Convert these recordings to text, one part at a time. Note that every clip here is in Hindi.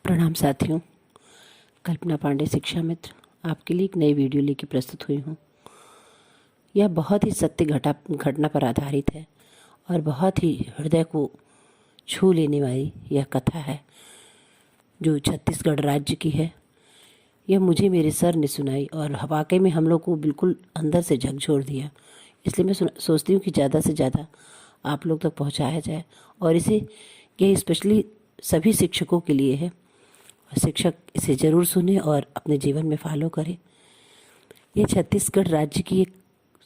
प्रणाम साथियों। कल्पना पांडे शिक्षा मित्र आपके लिए एक नई वीडियो लेकर प्रस्तुत हुई हूँ। यह बहुत ही सत्य घटना पर आधारित है और बहुत ही हृदय को छू लेने वाली यह कथा है जो छत्तीसगढ़ राज्य की है। यह मुझे मेरे सर ने सुनाई और वाकई में हम लोग को बिल्कुल अंदर से झकझोर दिया। इसलिए मैं सोचती हूँ कि ज़्यादा से ज़्यादा आप लोग तक पहुँचाया जाए और ये स्पेशली सभी शिक्षकों के लिए है। शिक्षक इसे ज़रूर सुने और अपने जीवन में फॉलो करें। ये छत्तीसगढ़ राज्य की एक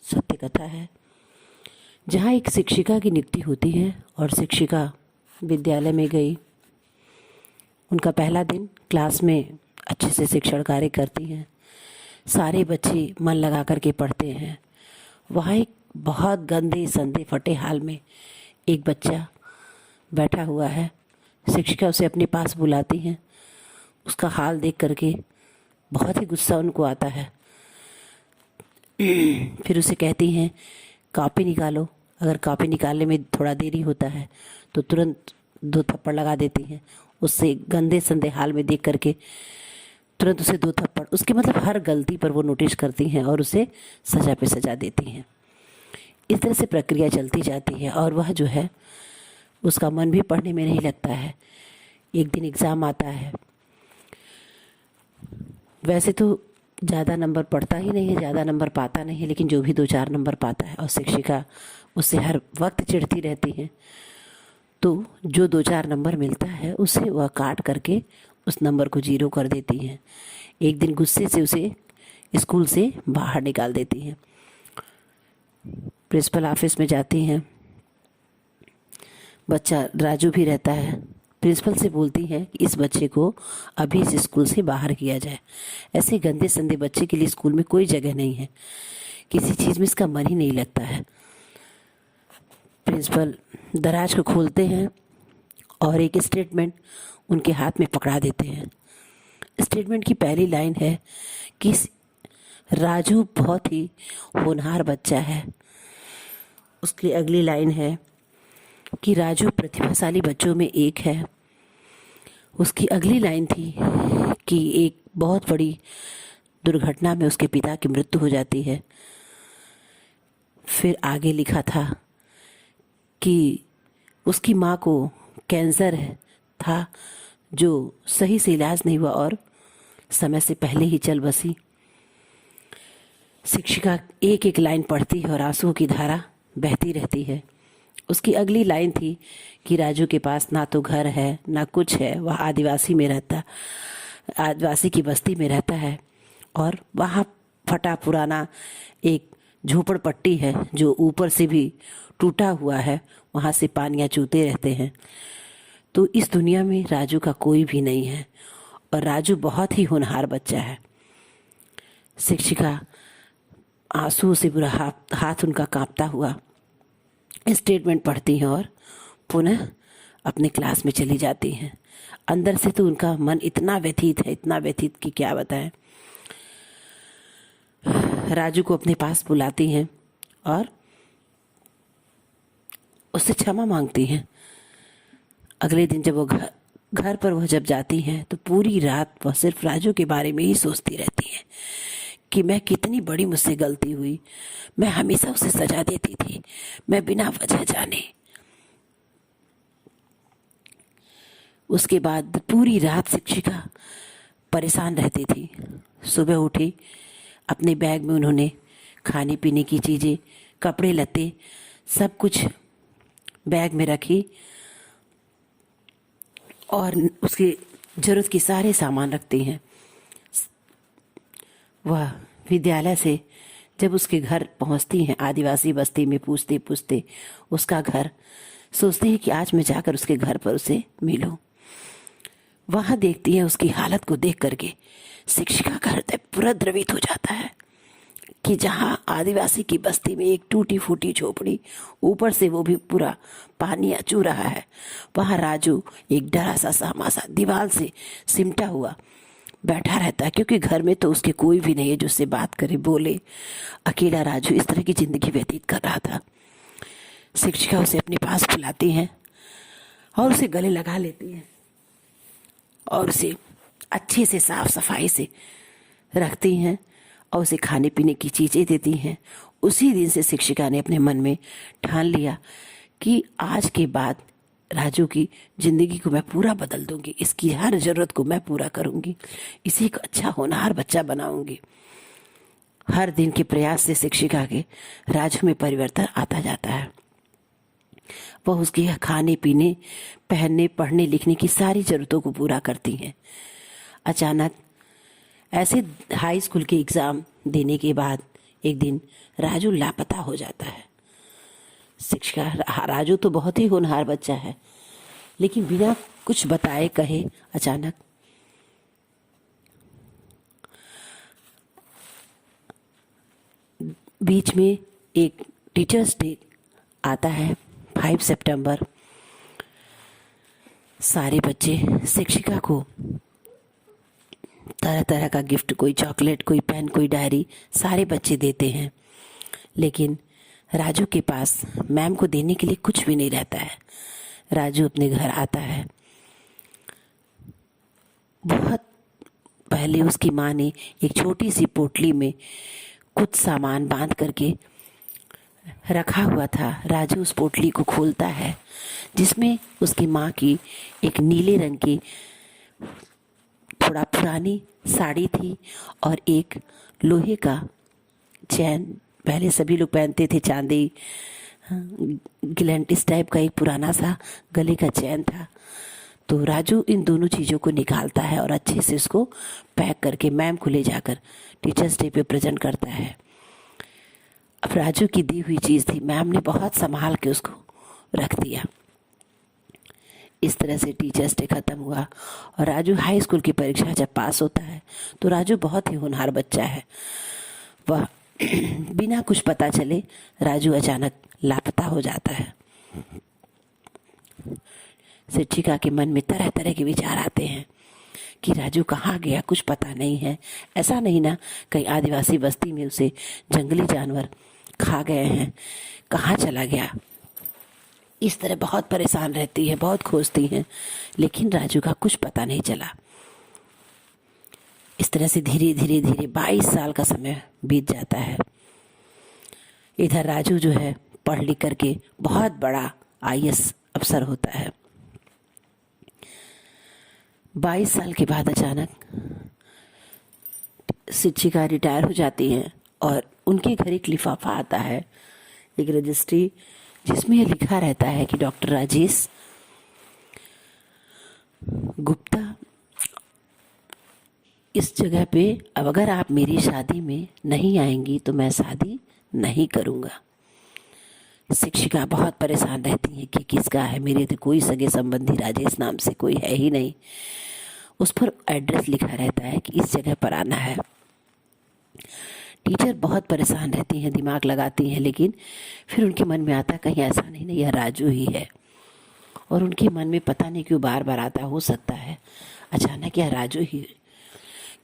सत्य कथा है जहाँ एक शिक्षिका की नियुक्ति होती है और शिक्षिका विद्यालय में गई। उनका पहला दिन, क्लास में अच्छे से शिक्षण कार्य करती हैं। सारे बच्चे मन लगा करके पढ़ते हैं। वहाँ एक बहुत गंदे संदे फटे हाल में एक बच्चा बैठा हुआ है। शिक्षिका उसे अपने पास बुलाती हैं। उसका हाल देख करके बहुत ही गुस्सा उनको आता है। फिर उसे कहती हैं कॉपी निकालो। अगर कॉपी निकालने में थोड़ा देरी होता है तो तुरंत 2 थप्पड़ लगा देती हैं। उससे गंदे संदे हाल में देख करके तुरंत उसे 2 थप्पड़, उसके मतलब हर गलती पर वो नोटिस करती हैं और उसे सज़ा पे सज़ा देती हैं। इस तरह से प्रक्रिया चलती जाती है और वह जो है उसका मन भी पढ़ने में नहीं लगता है। एक दिन एग्ज़ाम आता है। वैसे तो ज़्यादा नंबर पढ़ता ही नहीं है, ज़्यादा नंबर पाता नहीं है, लेकिन जो भी 2-4 नंबर पाता है और शिक्षिका उससे हर वक्त चिढ़ती रहती है तो जो 2-4 नंबर मिलता है उसे वह काट करके उस नंबर को 0 कर देती हैं। एक दिन गुस्से से उसे स्कूल से बाहर निकाल देती हैं। प्रिंसिपल ऑफिस में जाती हैं। बच्चा राजू भी रहता है। प्रिंसिपल से बोलती हैं कि इस बच्चे को अभी इस स्कूल से बाहर किया जाए। ऐसे गंदे संदे बच्चे के लिए स्कूल में कोई जगह नहीं है। किसी चीज़ में इसका मन ही नहीं लगता है। प्रिंसिपल दराज को खोलते हैं और एक स्टेटमेंट उनके हाथ में पकड़ा देते हैं। स्टेटमेंट की पहली लाइन है कि राजू बहुत ही होनहार बच्चा है। उसकी अगली लाइन है कि राजू प्रतिभाशाली बच्चों में एक है। उसकी अगली लाइन थी कि एक बहुत बड़ी दुर्घटना में उसके पिता की मृत्यु हो जाती है। फिर आगे लिखा था कि उसकी माँ को कैंसर था जो सही से इलाज नहीं हुआ और समय से पहले ही चल बसी। शिक्षिका एक एक लाइन पढ़ती है और आंसुओं की धारा बहती रहती है। उसकी अगली लाइन थी कि राजू के पास ना तो घर है ना कुछ है। वह आदिवासी की बस्ती में रहता है और वहाँ फटा पुराना एक झोपड़पट्टी है जो ऊपर से भी टूटा हुआ है। वहाँ से पानियाँ चूते रहते हैं। तो इस दुनिया में राजू का कोई भी नहीं है और राजू बहुत ही होनहार बच्चा है। शिक्षिका आंसू से बुरा हाथ उनका कांपता हुआ स्टेटमेंट पढ़ती हैं और पुनः अपने क्लास में चली जाती हैं। अंदर से तो उनका मन इतना व्यथित कि क्या बताएं। राजू को अपने पास बुलाती हैं और उससे क्षमा मांगती हैं। अगले दिन जब वो घर पर वह जब जाती हैं तो पूरी रात वह सिर्फ राजू के बारे में ही सोचती रहती हैं कि मैं कितनी बड़ी मुझसे गलती हुई। मैं हमेशा उसे सजा देती थी, मैं बिना वजह जाने। उसके बाद पूरी रात शिक्षिका परेशान रहती थी। सुबह उठी, अपने बैग में उन्होंने खाने पीने की चीज़ें, कपड़े लत्ते सब कुछ बैग में रखी और उसकी ज़रूरत के सारे सामान रखती हैं। वह विद्यालय से जब उसके घर पहुंचती हैं, आदिवासी बस्ती में पूछते पूछते उसका घर, सोचते हैं कि आज मैं जाकर उसके घर पर उसे मिलूं। वहाँ देखती हैं, उसकी हालत को देख करके शिक्षिका का हृदय पूरा द्रवित हो जाता है कि जहाँ आदिवासी की बस्ती में एक टूटी फूटी झोपड़ी, ऊपर से वो भी पूरा पानी चू रहा है, वहाँ राजू एक डरा सा सहमा सा दीवार से सिमटा हुआ बैठा रहता है क्योंकि घर में तो उसके कोई भी नहीं है जो उससे बात करे, बोले। अकेला राजू इस तरह की जिंदगी व्यतीत कर रहा था। शिक्षिका उसे अपने पास बुलाती हैं और उसे गले लगा लेती हैं और उसे अच्छे से साफ सफाई से रखती हैं और उसे खाने पीने की चीज़ें देती हैं। उसी दिन से शिक्षिका ने अपने मन में ठान लिया कि आज के बाद राजू की ज़िंदगी को मैं पूरा बदल दूंगी, इसकी हर ज़रूरत को मैं पूरा करूंगी, इसे एक अच्छा होनहार बच्चा बनाऊंगी। हर दिन के प्रयास से शिक्षिका के राजू में परिवर्तन आता जाता है। वह उसकी खाने पीने, पहनने, पढ़ने लिखने की सारी ज़रूरतों को पूरा करती हैं। अचानक ऐसे हाई स्कूल के एग्ज़ाम देने के बाद एक दिन राजू लापता हो जाता है। शिक्षिका, राजू तो बहुत ही होनहार बच्चा है, लेकिन बिना कुछ बताए कहे अचानक बीच में एक टीचर्स डे आता है, 5 सितंबर। सारे बच्चे शिक्षिका को तरह तरह का गिफ्ट, कोई चॉकलेट, कोई पेन, कोई डायरी, सारे बच्चे देते हैं। लेकिन राजू के पास मैम को देने के लिए कुछ भी नहीं रहता है। राजू अपने घर आता है। बहुत पहले उसकी माँ ने एक छोटी सी पोटली में कुछ सामान बांध करके रखा हुआ था। राजू उस पोटली को खोलता है, जिसमें उसकी माँ की एक नीले रंग की थोड़ा पुरानी साड़ी थी और एक लोहे का चैन, पहले सभी लोग पहनते थे, चांदी गिलहट इस टाइप का एक पुराना सा गले का चैन था। तो राजू इन दोनों चीज़ों को निकालता है और अच्छे से उसको पैक करके मैम को ले जाकर टीचर्स डे पे प्रेजेंट करता है। अब राजू की दी हुई चीज़ थी, मैम ने बहुत संभाल के उसको रख दिया। इस तरह से टीचर्स डे ख़त्म हुआ और राजू हाई स्कूल की परीक्षा जब पास होता है तो राजू बहुत ही होनहार बच्चा है। वह बिना कुछ पता चले राजू अचानक लापता हो जाता है। शिक्षिका के मन में तरह तरह के विचार आते हैं कि राजू कहाँ गया, कुछ पता नहीं है। ऐसा नहीं ना कहीं आदिवासी बस्ती में उसे जंगली जानवर खा गए हैं, कहाँ चला गया। इस तरह बहुत परेशान रहती है, बहुत खोजती हैं, लेकिन राजू का कुछ पता नहीं चला। इस तरह से धीरे धीरे धीरे 22 साल का समय बीत जाता है। इधर राजू जो है पढ़ लिख करके बहुत बड़ा आईएएस अफसर होता है। 22 साल के बाद अचानक शिक्षिका रिटायर हो जाती हैं और उनके घर एक लिफाफा आता है, एक रजिस्ट्री, जिसमें यह लिखा रहता है कि डॉक्टर राजेश गुप्ता इस जगह पे, अब अगर आप मेरी शादी में नहीं आएंगी तो मैं शादी नहीं करूँगा। शिक्षिका बहुत परेशान रहती है कि किसका है, मेरे तो कोई सगे संबंधी राजेश नाम से कोई है ही नहीं। उस पर एड्रेस लिखा रहता है कि इस जगह पर आना है। टीचर बहुत परेशान रहती हैं, दिमाग लगाती हैं, लेकिन फिर उनके मन में आता कहीं ऐसा नहीं यह राजू ही है। और उनके मन में पता नहीं क्यों बार बार आता, हो सकता है अचानक यह राजू ही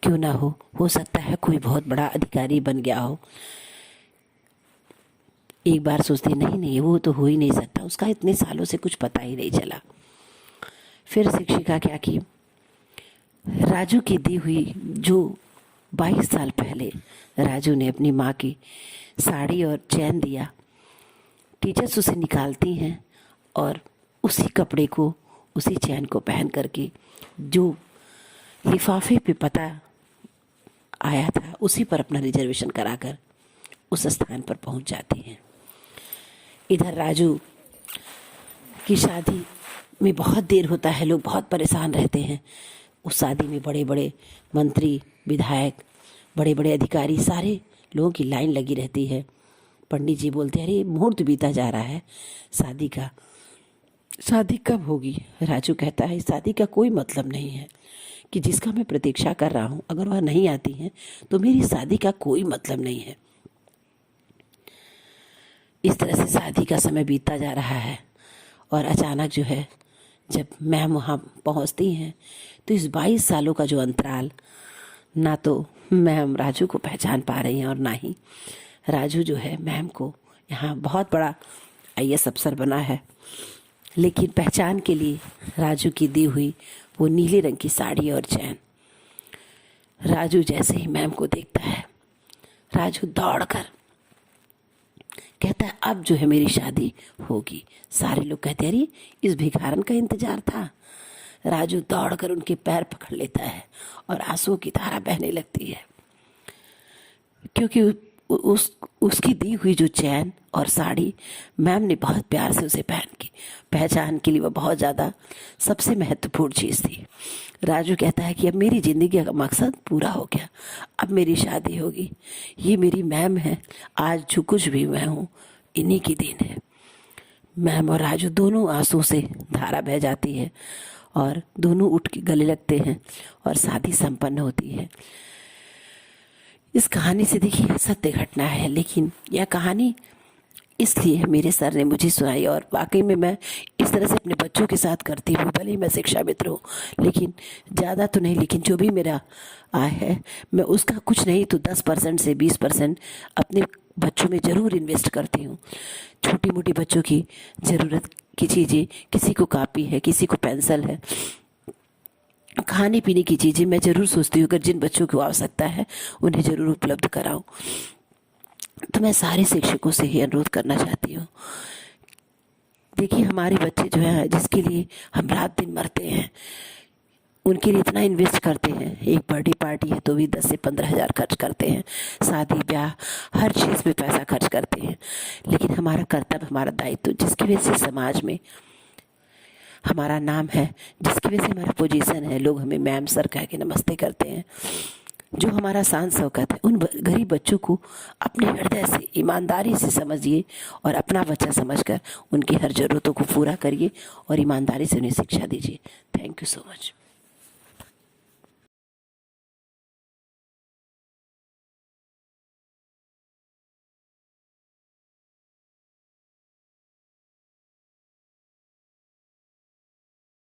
क्यों ना हो सकता है कोई बहुत बड़ा अधिकारी बन गया हो। एक बार सोचती नहीं वो तो हो ही नहीं सकता, उसका इतने सालों से कुछ पता ही नहीं चला। फिर शिक्षिका क्या की, राजू की दी हुई जो 22 साल पहले राजू ने अपनी माँ की साड़ी और चैन दिया, टीचर्स उसे निकालती हैं और उसी कपड़े को, उसी चैन को पहन करके जो लिफाफे पे पता आया था उसी पर अपना रिजर्वेशन कराकर उस स्थान पर पहुंच जाती हैं। इधर राजू की शादी में बहुत देर होता है, लोग बहुत परेशान रहते हैं। उस शादी में बड़े बड़े मंत्री, विधायक, बड़े बड़े अधिकारी, सारे लोगों की लाइन लगी रहती है। पंडित जी बोलते हैं, अरे मुहूर्त बीता जा रहा है शादी का, शादी कब होगी। राजू कहता है शादी का कोई मतलब नहीं है, कि जिसका मैं प्रतीक्षा कर रहा हूँ अगर वह नहीं आती हैं तो मेरी शादी का कोई मतलब नहीं है। इस तरह से शादी का समय बीतता जा रहा है और अचानक जो है जब मैम वहाँ पहुँचती हैं तो इस 22 सालों का जो अंतराल, ना तो मैम राजू को पहचान पा रही हैं और ना ही राजू जो है मैम को। यहाँ बहुत बड़ा आईएएस अफसर बना है, लेकिन पहचान के लिए राजू की दी हुई वो नीले रंग की साड़ी और चैन। राजू जैसे ही मैम को देखता है, राजू दौड़कर कहता है अब जो है मेरी शादी होगी। सारे लोग कहते हैं अरे इस भिखारन का इंतजार था। राजू दौड़कर उनके पैर पकड़ लेता है और आंसुओं की धारा बहने लगती है, क्योंकि उसकी दी हुई जो चैन और साड़ी मैम ने बहुत प्यार से उसे पहचान के लिए वह बहुत ज़्यादा सबसे महत्वपूर्ण चीज़ थी। राजू कहता है कि अब मेरी ज़िंदगी का मकसद पूरा हो गया, अब मेरी शादी होगी। ये मेरी मैम है, आज जो कुछ भी मैं हूँ इन्हीं की देन है। मैम और राजू दोनों आंसू से धारा बह जाती है और दोनों उठ के गले लगते हैं और शादी संपन्न होती है। इस कहानी से देखिए सत्य घटना है, लेकिन यह कहानी इसलिए मेरे सर ने मुझे सुनाई और वाकई में मैं इस तरह से अपने बच्चों के साथ करती हूँ। भले ही मैं शिक्षा मित्र हूँ, लेकिन ज़्यादा तो नहीं, लेकिन जो भी मेरा आय है मैं उसका कुछ नहीं तो 10% से 20% अपने बच्चों में ज़रूर इन्वेस्ट करती हूँ। छोटी मोटी बच्चों की ज़रूरत की चीज़ें, किसी को कापी है, किसी को पेंसिल है, खाने पीने की चीज़ें मैं ज़रूर सोचती हूँ अगर जिन बच्चों को आवश्यकता है उन्हें ज़रूर उपलब्ध कराऊँ। तो मैं सारे शिक्षकों से ही अनुरोध करना चाहती हूँ। देखिए हमारे बच्चे जो हैं जिसके लिए हम रात दिन मरते हैं, उनके लिए इतना इन्वेस्ट करते हैं। एक बर्थडे पार्टी है तो भी 10 से 15 हज़ार खर्च करते हैं, शादी ब्याह हर चीज़ में पैसा खर्च करते हैं। लेकिन हमारा कर्तव्य, हमारा दायित्व, जिसकी वजह से समाज में हमारा नाम है, जिसकी वजह से हमारा पोजीशन है, लोग हमें मैम सर कह के नमस्ते करते हैं, जो हमारा शान शौकत है, उन गरीब बच्चों को अपने हृदय से ईमानदारी से समझिए और अपना बच्चा समझकर उनकी हर ज़रूरतों को पूरा करिए और ईमानदारी से उन्हें शिक्षा दीजिए। Thank you so much.